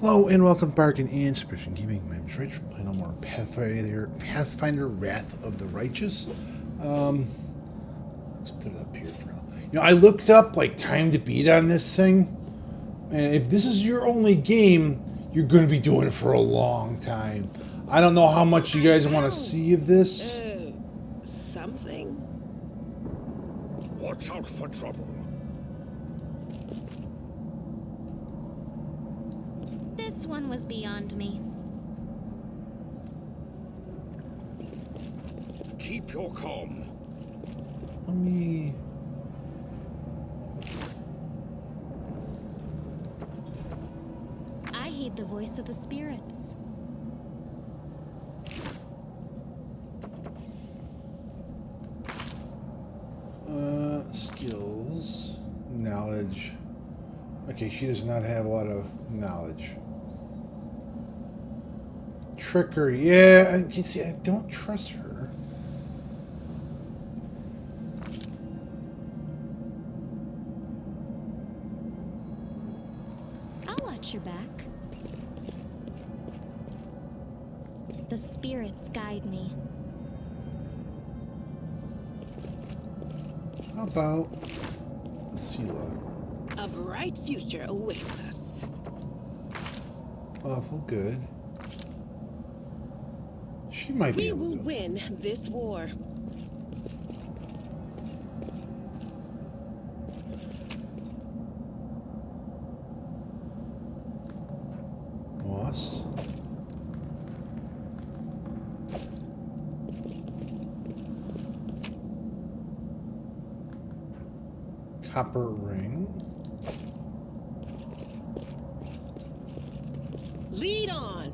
Hello and welcome to Bargain and Subscription Gaming. My name is Rich. Playing on more Pathfinder Wrath of the Righteous. Let's put it up here for now. I looked up like time to beat on this thing, and if this is your only game, you're going to be doing it for a long time. I don't know how much you guys want to see of this. Something. Watch out for trouble. This one was beyond me. Keep your calm. Let me... I heed the voice of the spirits. Skills, knowledge. Okay, she does not have a lot of knowledge. Trickery, yeah, you can see I don't trust her. I'll watch your back. The spirits guide me. How about Sela? A bright future awaits us. Awful good. She might be We able will to. win this war. Moss. Copper ring. Lead on.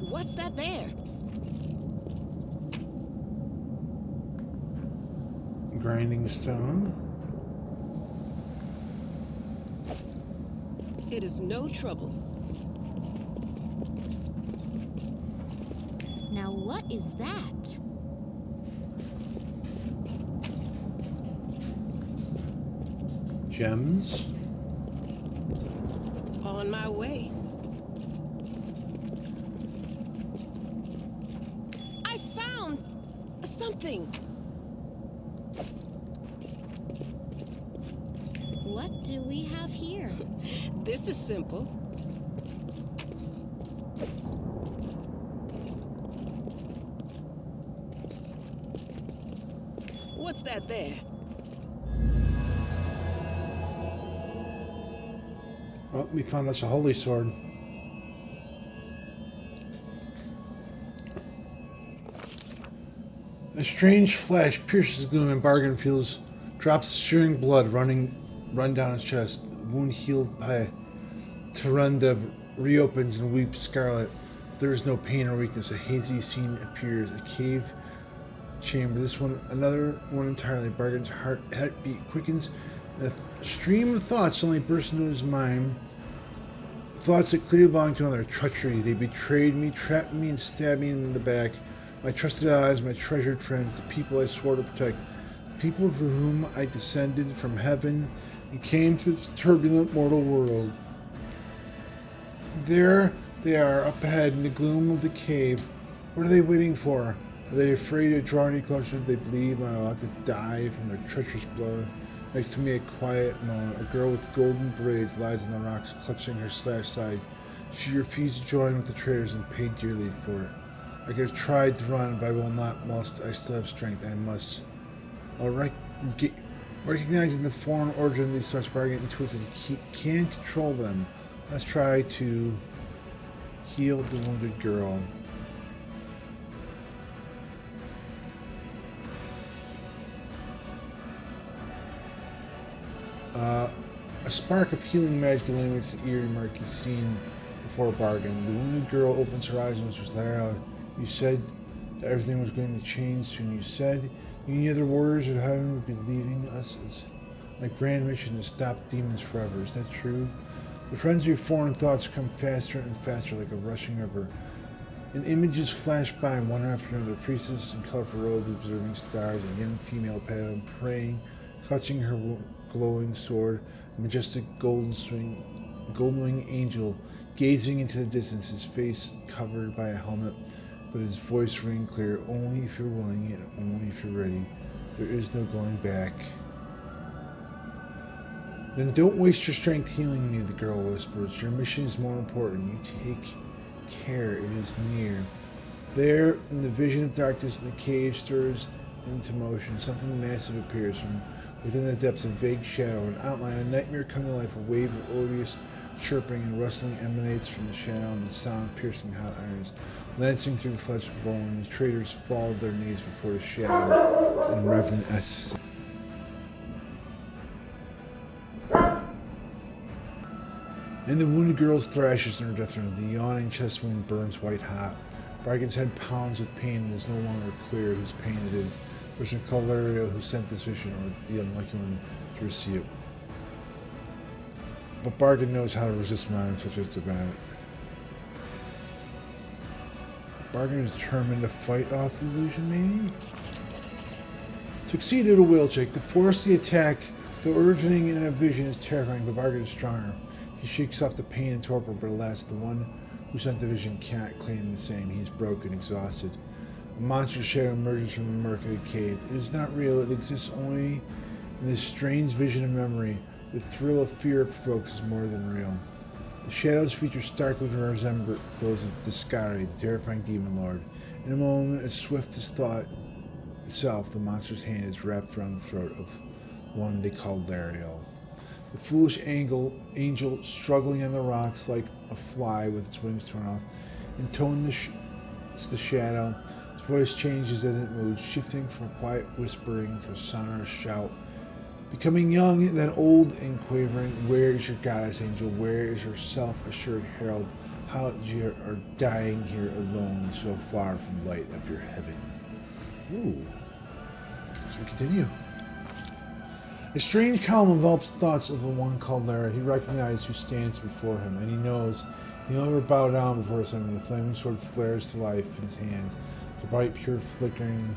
What's that there? Grinding stone. It is no trouble. Now what is that? Gems. On my way. I found something. What do we have here? This is simple. What's that there? Oh, we found us a holy sword. A strange flash pierces the gloom and Bargain feels drops of searing blood run down his chest. The wound healed by Tarunda reopens and weeps scarlet. But there is no pain or weakness. A hazy scene appears. A cave chamber. This one, another one entirely. Bargain's heartbeat quickens. And a stream of thoughts suddenly bursts into his mind. Thoughts that clearly belong to another. Treachery. They betrayed me, trapped me, and stabbed me in the back. My trusted allies, my treasured friends, the people I swore to protect, the people for whom I descended from heaven and came to this turbulent mortal world. There they are, up ahead in the gloom of the cave. What are they waiting for? Are they afraid to draw any closer? Do they believe I'm about to die from their treacherous blood? Next to me, a quiet moan. A girl with golden braids lies on the rocks, clutching her slashed side. She refused to join with the traitors and paid dearly for it. I could have tried to run, but I will not, must. I still have strength. I must. Recognizing the foreign origin of these such Bargain intuits that he can control them. Let's try to heal the wounded girl. A spark of healing magic illuminates the eerie, murky scene before Bargain. The wounded girl opens her eyes and whispers, Lara, you said that everything was going to change soon. You said you knew the warriors of heaven would be leaving us as my grand mission to stop the demons forever. Is that true? The frenzy of foreign thoughts come faster and faster like a rushing river. And images flash by one after another. Priestess in colorful robes observing stars, a young female paladin praying, clutching her glowing sword, a majestic golden golden-winged angel gazing into the distance, his face covered by a helmet, but his voice rang clear, only if you're willing and only if you're ready. There is no going back. Then don't waste your strength healing me, the girl whispers. Your mission is more important. You take care. It is near. There, in the vision of darkness, the cave stirs into motion. Something massive appears from within the depths of vague shadow. An outline, a nightmare come to life. A wave of odious chirping and rustling emanates from the shadow, and the sound piercing hot irons, lancing through the flesh and bone. The traitors fall to their knees before the shadow in reverent ecstasy. And the wounded girl's thrashes in her death room. The yawning chest wound burns white hot. Bargain's head pounds with pain and is no longer clear whose pain it is. The person called Lario who sent this vision, or the unlucky one to receive it. But Bargain knows how to resist mine, such as the bandit. Bargain is determined to fight off the illusion, maybe? Succeeded a will check. The force of the attack, though originating in a vision, is terrifying, but Bargain is stronger. He shakes off the pain and torpor, but alas, the one who sent the vision cannot claim the same. He's broken, exhausted. A monstrous shadow emerges from the murk of the cave. It is not real. It exists only in this strange vision of memory. The thrill of fear it provokes is more than real. The shadow's features starkly resemble those of Discari, the terrifying demon lord. In a moment, as swift as thought itself, the monster's hand is wrapped around the throat of one they called Lario. The foolish angel struggling on the rocks like a fly with its wings torn off, intoned the shadow. Its voice changes as it moves, shifting from a quiet whispering to a sonorous shout, becoming young, then old and quavering. Where is your goddess, angel? Where is your self-assured herald? How you are dying here alone, so far from the light of your heaven. Ooh. So we continue. A strange calm envelops the thoughts of the one called Lara. He recognizes who stands before him, and he knows he'll never bow down before something. The flaming sword flares to life in his hands, the bright, pure flickering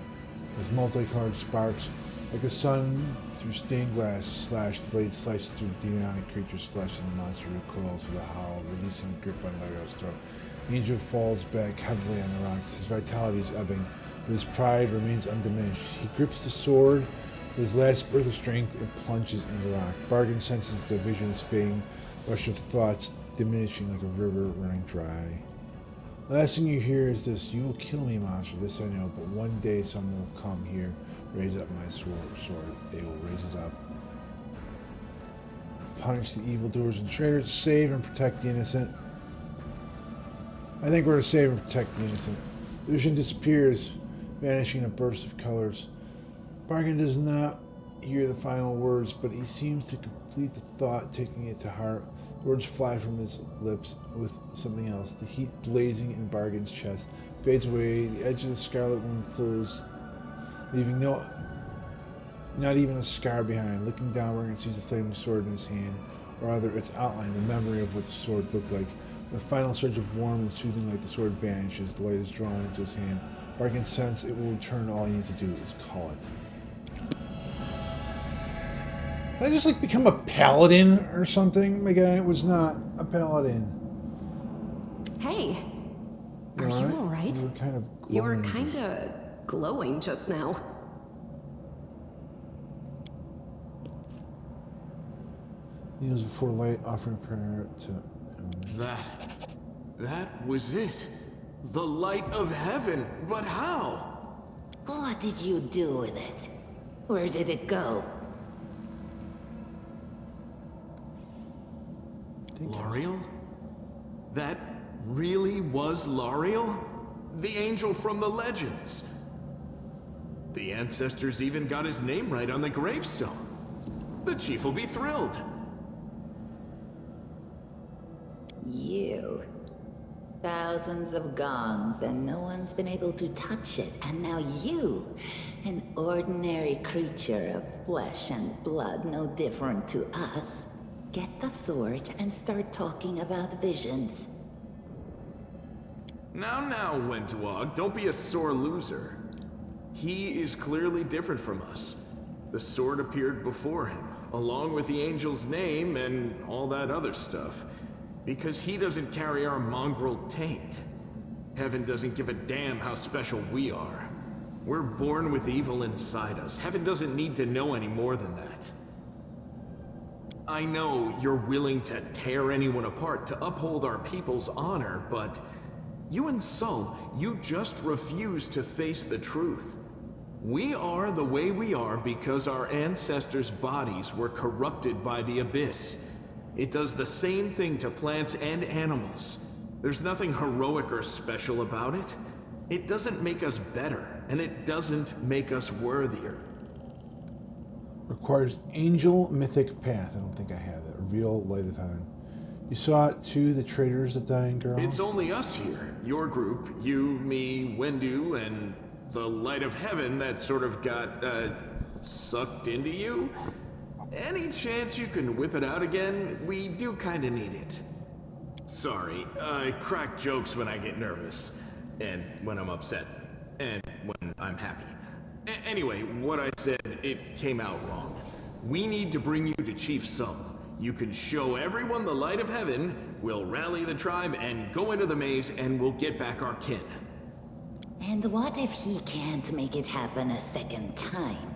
with multicolored sparks. Like the sun through stained glass, slashed, the blade slices through the demonic creature's flesh, and the monster recoils with a howl, releasing the grip on Lario's throat. The angel falls back heavily on the rocks. His vitality is ebbing, but his pride remains undiminished. He grips the sword with his last spurt of strength and plunges into the rock. Bargain senses the vision is fading, rush of thoughts diminishing like a river running dry. The last thing you hear is this: "You will kill me, monster, this I know, but one day someone will come here, raise up my sword. They will raise it up. Punish the evildoers and traitors, save and protect the innocent." I think we're to save and protect the innocent. The vision disappears, vanishing in a burst of colors. Bargain does not hear the final words, but he seems to complete the thought, taking it to heart. The words fly from his lips with something else. The heat blazing in Bargain's chest fades away. The edge of the scarlet wound closed, leaving not even a scar behind. Looking down, Bargain sees the flaming sword in his hand, or rather its outline, the memory of what the sword looked like. With a final surge of warm and soothing light, the sword vanishes. The light is drawn into his hand. Bargain sense it will return. All you need to do is call it. Did I just like become a paladin or something? My guy was not a paladin. Hey, are All you right? alright? You were kind of You were glowing. kinda glowing just now. Kneels before light, offering prayer to him. That was it. The light of heaven. But how? What did you do with it? Where did it go? Lariel? That really was Lariel? The angel from the legends. The ancestors even got his name right on the gravestone. The chief will be thrilled. You. Thousands of gongs and no one's been able to touch it. And now you, an ordinary creature of flesh and blood, no different to us, get the sword and start talking about visions. Now, Wentwog, don't be a sore loser. He is clearly different from us. The sword appeared before him, along with the angel's name and all that other stuff. Because he doesn't carry our mongrel taint. Heaven doesn't give a damn how special we are. We're born with evil inside us. Heaven doesn't need to know any more than that. I know you're willing to tear anyone apart to uphold our people's honor, but you and Sol, you just refuse to face the truth. We are the way we are because our ancestors' bodies were corrupted by the Abyss. It does the same thing to plants and animals. There's nothing heroic or special about it. It doesn't make us better, and it doesn't make us worthier. Requires angel mythic path. I don't think I have that. Reveal light of heaven. You saw it too, the traitors, the dying girl? It's only us here. Your group, you, me, Wendu, and the light of heaven that sort of got, sucked into you. Any chance you can whip it out again? We do kinda need it. Sorry, I crack jokes when I get nervous. And when I'm upset. And when I'm happy. Anyway, what I said, it came out wrong. We need to bring you to Chief Sol. You can show everyone the light of heaven, we'll rally the tribe and go into the maze, and we'll get back our kin. And what if he can't make it happen a second time?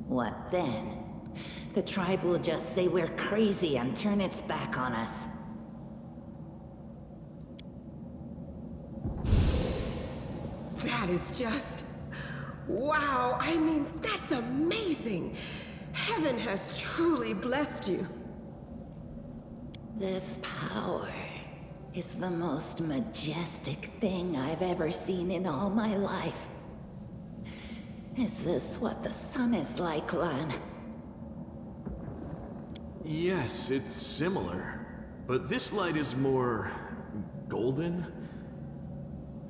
What then? The tribe will just say we're crazy and turn its back on us. That is just... wow, I mean, that's amazing! Heaven has truly blessed you. This power is the most majestic thing I've ever seen in all my life. Is this what the sun is like, Lan? Yes, it's similar. But this light is more... golden?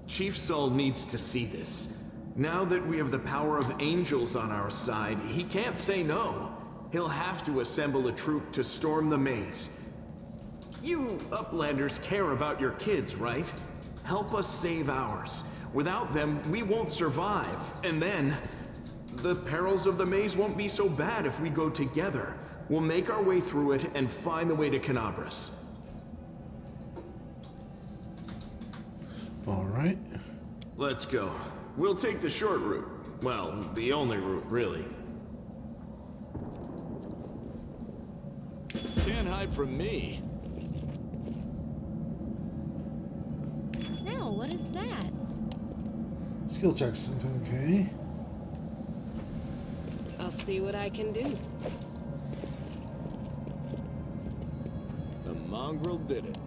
Chief Sol needs to see this. Now that we have the power of angels on our side, he can't say no. He'll have to assemble a troop to storm the maze. You Uplanders care about your kids, right? Help us save ours. Without them, we won't survive. And then, the perils of the maze won't be so bad if we go together. We'll make our way through it and find the way to Canabras. All right. Let's go. We'll take the short route. Well, the only route, really. Can't hide from me. No, what is that? Skill checks. Okay. I'll see what I can do. The mongrel did it.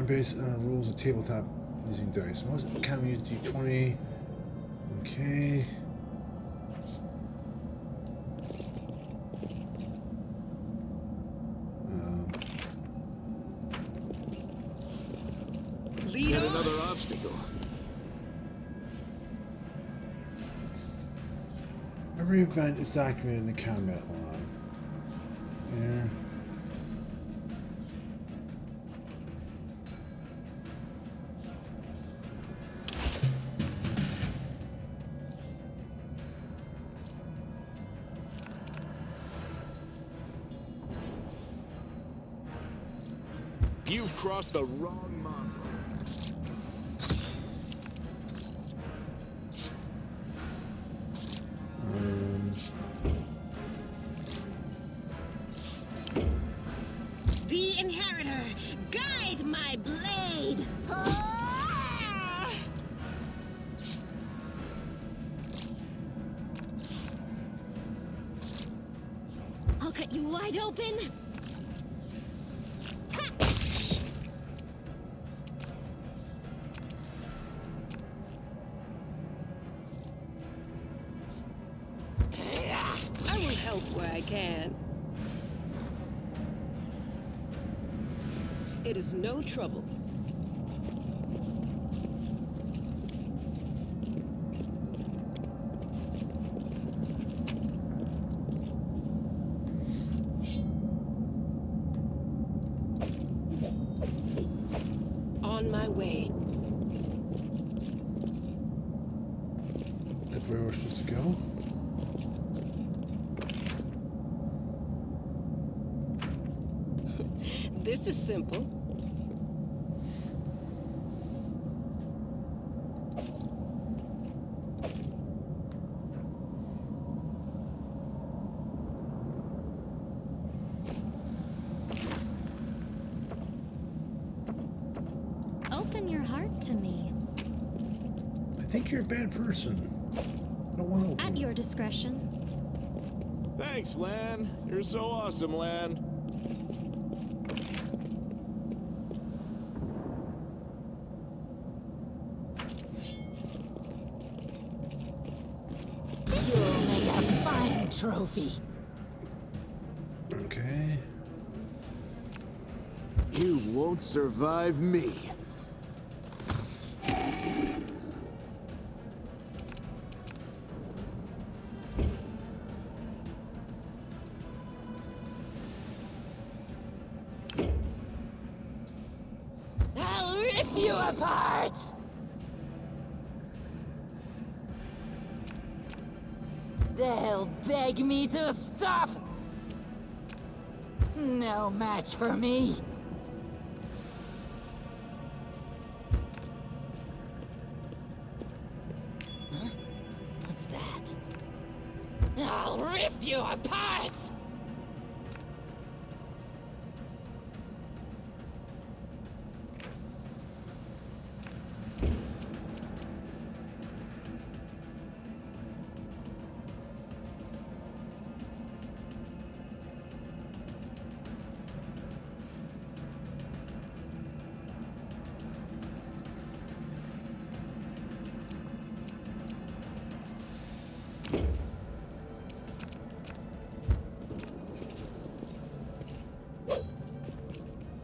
Based on the rules of tabletop using dice. Most common use D20. Okay. Lead Yet on. another obstacle. Every event is documented in the combat log. Here. You've crossed the wrong mongrel. The Inheritor, guide my blade! Ah! I'll cut you wide open. I will help where I can. It is no trouble. On my way. That's where we're supposed to go. This is simple. Open your heart to me. I think you're a bad person. I don't want to open. At your discretion. Thanks, Lan. You're so awesome, Lan. You'll make a fine trophy. Okay. You won't survive me. I'll rip you apart! They'll beg me to stop! No match for me. Huh? What's that? I'll rip you apart!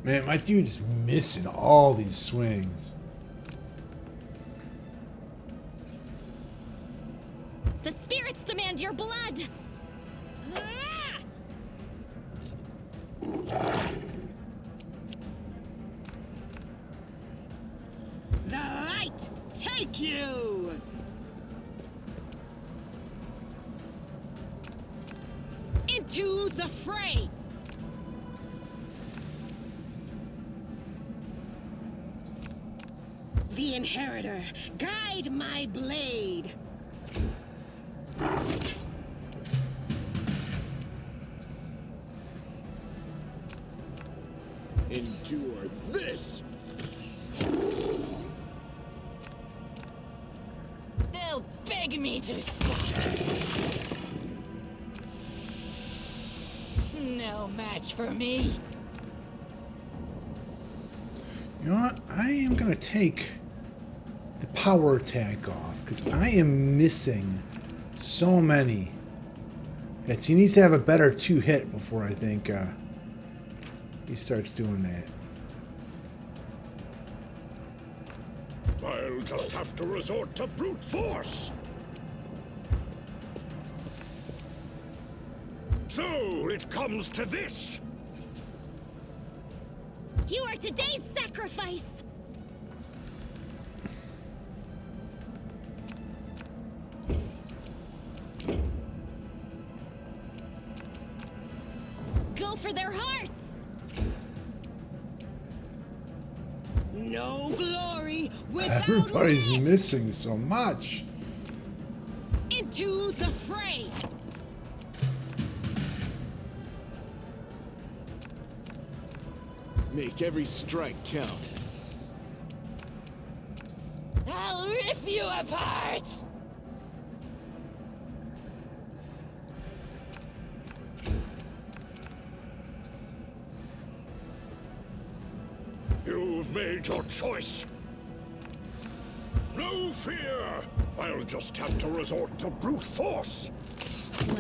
Man, my dude is missing all these swings. The spirits demand your blood! Ah! The light take you! Into the fray! The inheritor, guide my blade! Endure this! They'll beg me to stop. No match for me. You know what? I am going to take the power attack off because I am missing so many. He needs to have a better 2-hit before I think he starts doing that. I'll just have to resort to brute force. So it comes to this. You are today's sacrifice! Go for their hearts! No glory without Everybody's risk. missing so much. Into the fray! Make every strike count. I'll rip you apart! You've made your choice. No fear. I'll just have to resort to brute force. Well...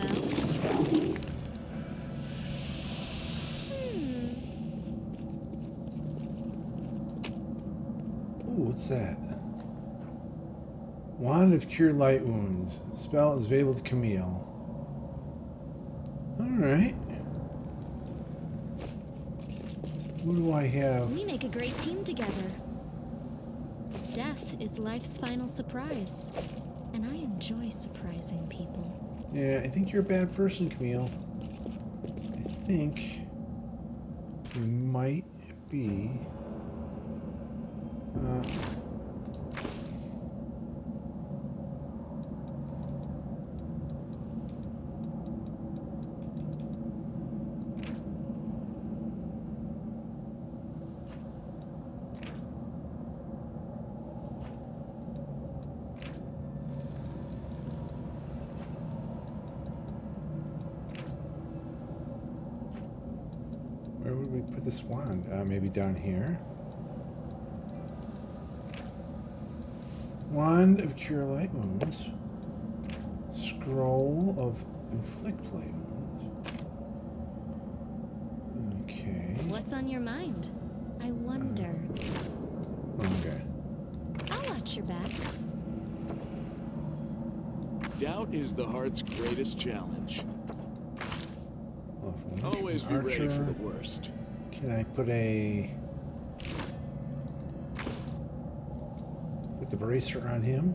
Ooh, what's that? Wand of Cure Light Wounds. Spell is available to Camille. Alright. Who do I have? We make a great team together. Death is life's final surprise, and I enjoy surprising people. Yeah, I think you're a bad person, Camille. I think We might be... where would we put this wand? Maybe down here. Wand of Cure Light Wounds. Scroll of Inflict Light Wounds. Okay. What's on your mind? I wonder. Okay. I'll watch your back. Doubt is the heart's greatest challenge. Always be Archer. ready for the worst. Can I put a... put the bracer on him?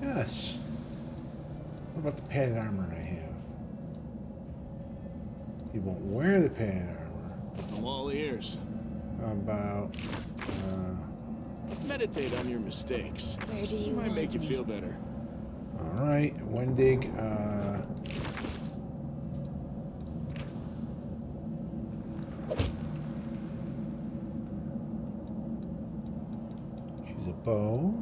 Yes. What about the padded armor I have? He won't wear the padded armor. I'm all ears. How about... Meditate on your mistakes. Where do you It might want make you me? feel better. Alright, Wendig, she's a bow.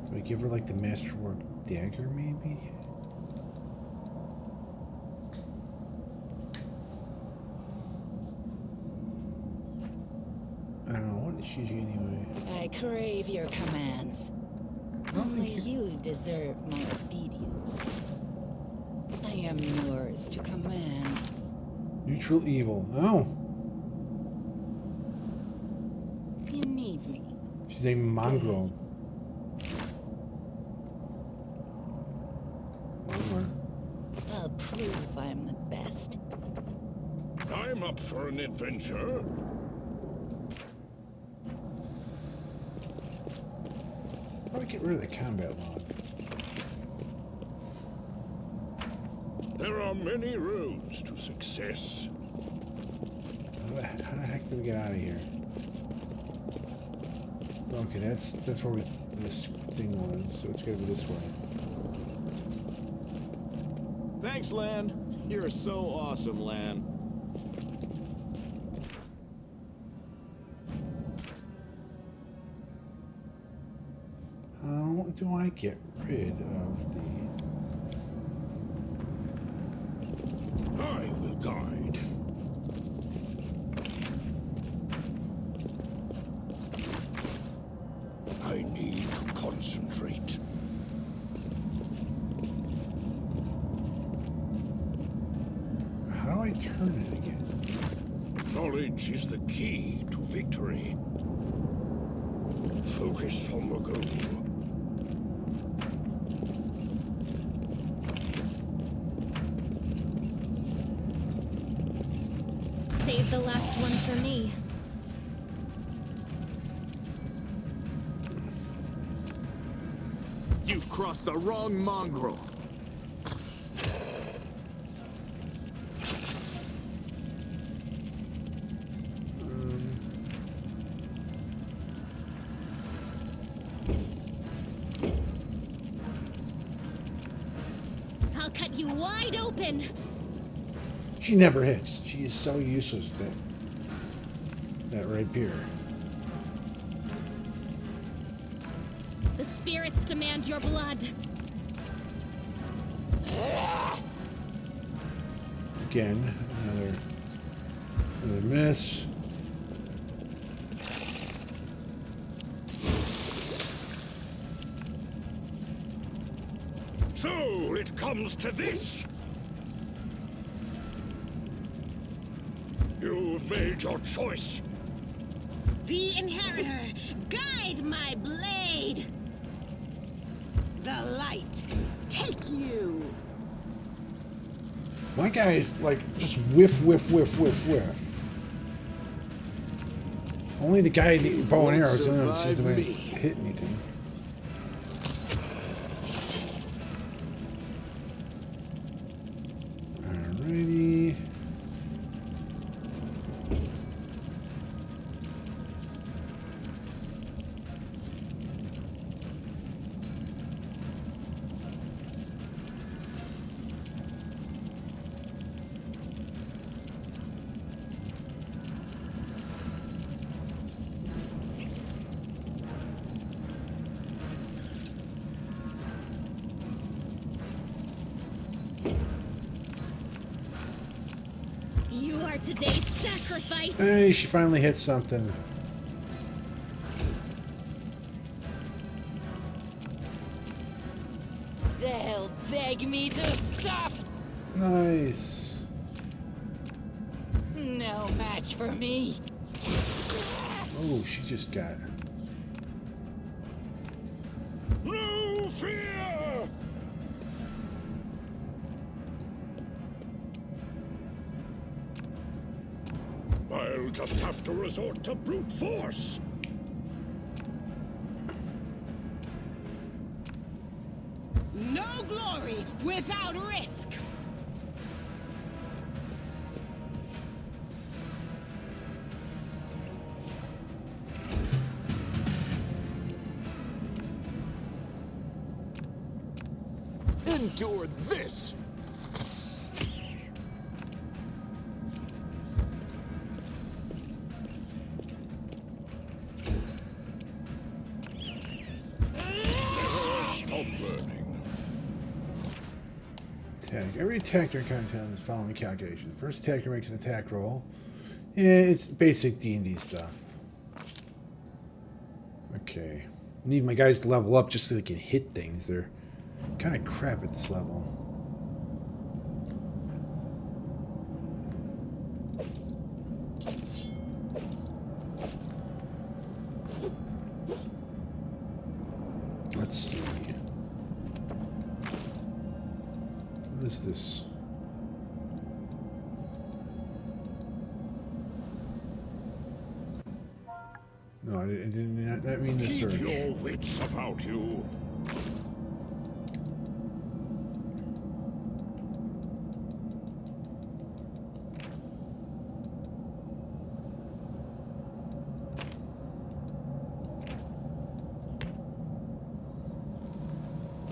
Do I give her like the masterwork dagger maybe? I don't know, what is she anyway? I crave your commands. I don't Only think you deserve my obedience. I am yours to command. Neutral evil. Oh, You need me. she's a mongrel. I'll prove I'm the best. I'm up for an adventure. How do I get rid of the combat log? There are many roads to success. How the heck do we get out of here? Okay, that's where this thing was, so it's gotta be this way. Thanks, Lan. You're so awesome, Lan. How do I get rid of the... I will guide. I need to concentrate. How do I turn it again? Knowledge is the key to victory. Focus on the goal. Save the last one for me. You've crossed the wrong mongrel. I'll cut you wide open. She never hits. She is so useless with that rapier. The spirits demand your blood. Again, another miss. So it comes to this. You've made your choice. The Inheritor, guide my blade. The light, take you. My guy is like just whiff, whiff, whiff, whiff, whiff. Only the guy in the bow and arrow is the only one that seems to Survive be me. hit anything. Alrighty. You are today's sacrifice. Hey, she finally hit something. They'll beg me to stop. Nice. No match for me. Oh, she just got. No fear! I'll just have to resort to brute force. No glory without risk. Endure this! Stop learning. Attack. Every attack during content is following calculation. First attacker makes an attack roll. Yeah, it's basic D&D stuff. Okay. Need my guys to level up just so they can hit things. They're kind of crap at this level. Let's see. What is this? No, I didn't mean to Keep search. your wits about you.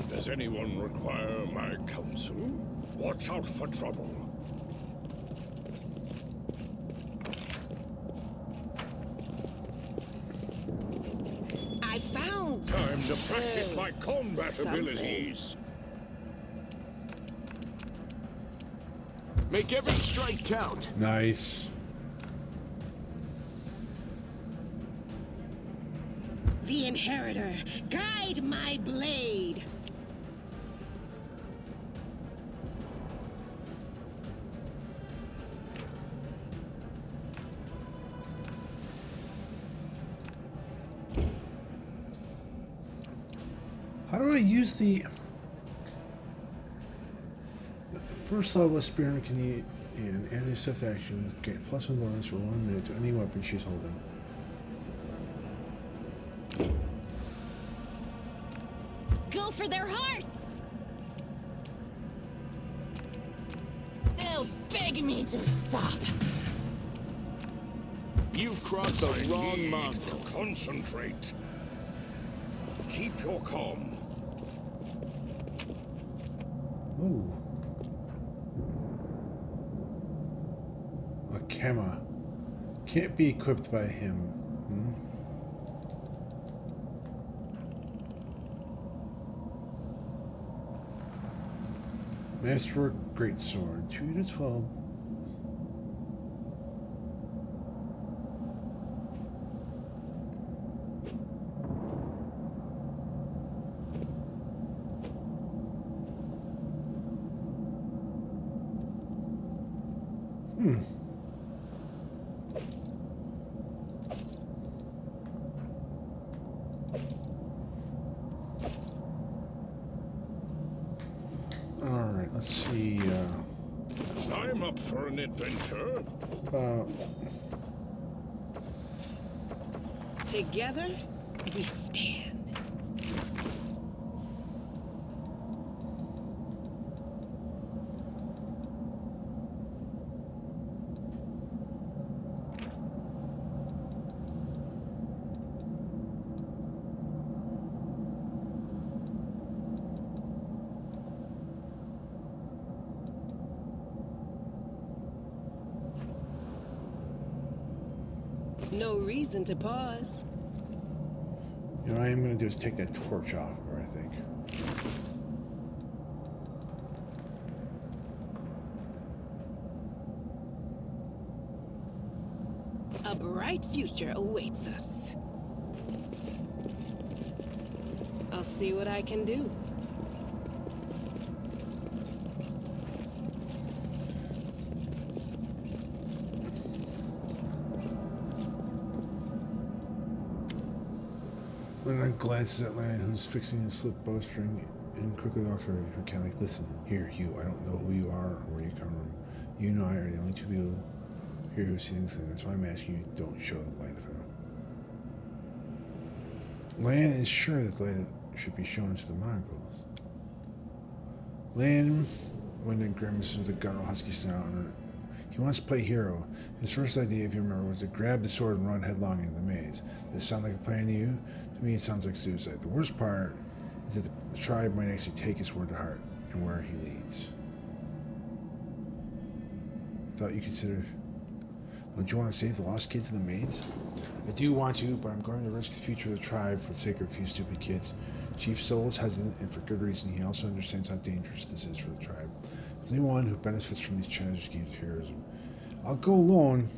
Does anyone require my counsel? Watch out for trouble. I found Time to practice my combat something. abilities. Make every strike count. Nice. the inheritor. Guide my blade. How do I use the first level experiment? Can you and anti-swift action get +1 bonus for 1 minute to any weapon she's holding? Go for their hearts! They'll beg me to stop. You've crossed the I wrong need mongrel. to concentrate. Keep your calm. Ooh. A Kema. Can't be equipped by him. Hmm? Masterwork Greatsword. 2 to 12. Hmm. All right, let's see. I'm up for an adventure. About Together, we stand. No reason to pause. You know what I am going to do is take that torch off of her, I think. A bright future awaits us. I'll see what I can do. When I glances at Lan, who's fixing a slip bowstring, and quickly walks over, her kind of like, listen, here, you, I don't know who you are or where you come from. You and I are the only two people here who see things like that. That's why I'm asking you, don't show the light of him. Lan is sure that the light should be shown to the Mongols. Lan, when the grimaces the guttural husky sound, he wants to play hero. His first idea, if you remember, was to grab the sword and run headlong into the maze. Does it sound like a plan to you? To me, it sounds like suicide. The worst part is that the tribe might actually take his word to heart and where he leads. I thought you considered... Don't you want to save the lost kids and the maids? I do want to, but I'm going to risk the future of the tribe for the sake of a few stupid kids. Chief Soul is hesitant, and for good reason. He also understands how dangerous this is for the tribe. As anyone who benefits from these childish games of heroism, I'll go alone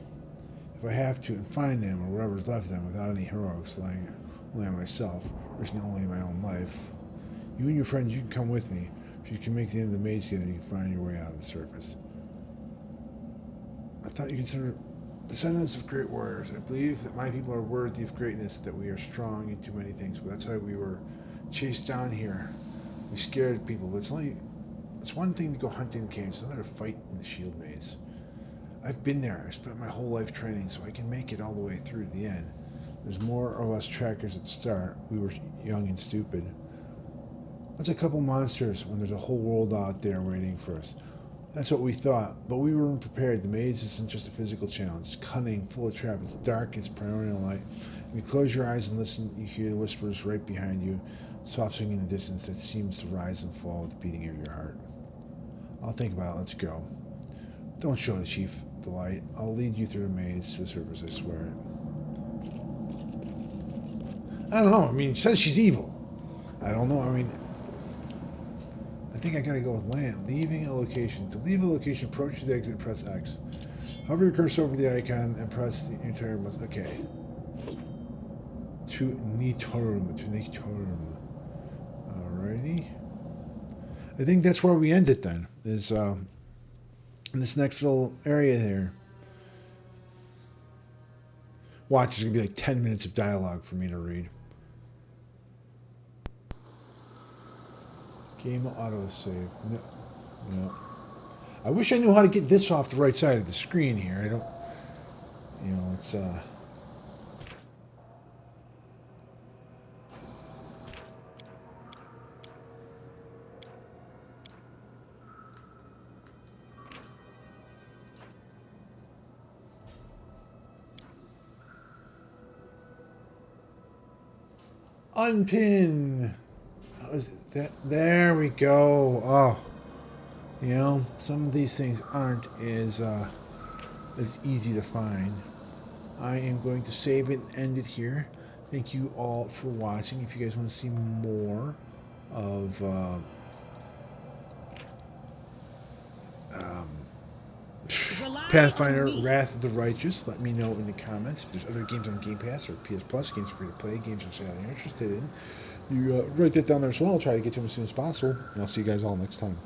if I have to and find them or whatever's left of them without any heroics, relying only on myself, risking only my own life. You and your friends, you can come with me. If you can make the end of the maze together, you can find your way out of the surface. I thought you considered descendants of great warriors. I believe that my people are worthy of greatness, that we are strong in too many things, but that's why we were chased down here. We scared people, but it's one thing to go hunting in caves, it's another to fight in the shield maze. I've been there. I spent my whole life training, so I can make it all the way through to the end. There's more or less trackers at the start. We were young and stupid. What's a couple monsters when there's a whole world out there waiting for us? That's what we thought, but we weren't prepared. The maze isn't just a physical challenge. It's cunning, full of traps. It's dark, it's primordial light. If you close your eyes and listen, you hear the whispers right behind you, soft singing in the distance that seems to rise and fall with the beating of your heart. I'll think about it. Let's go. Don't show the chief the light. I'll lead you through the maze to the surface, I swear it. I don't know. I mean, it says she's evil. I don't know. I mean, I think I gotta go with Lan. Leaving a location. To leave a location, approach the exit, press X. Hover your cursor over the icon and press the entire button. Okay. To Nitorum. Alrighty. I think that's where we end it then. Is in this next little area here. Watch, there's gonna be like 10 minutes of dialogue for me to read. Game autosave. No. I wish I knew how to get this off the right side of the screen here. I don't... You know, it's... Unpin! There we go. Oh, you know, some of these things aren't as easy to find. I am going to save it and end it here. Thank you all for watching. If you guys want to see more of Pathfinder Wrath of the Righteous, let me know in the comments. If there's other games on Game Pass or PS Plus, games free to play, games you're interested in, you write that down there as well. I'll try to get to them as soon as possible, and I'll see you guys all next time.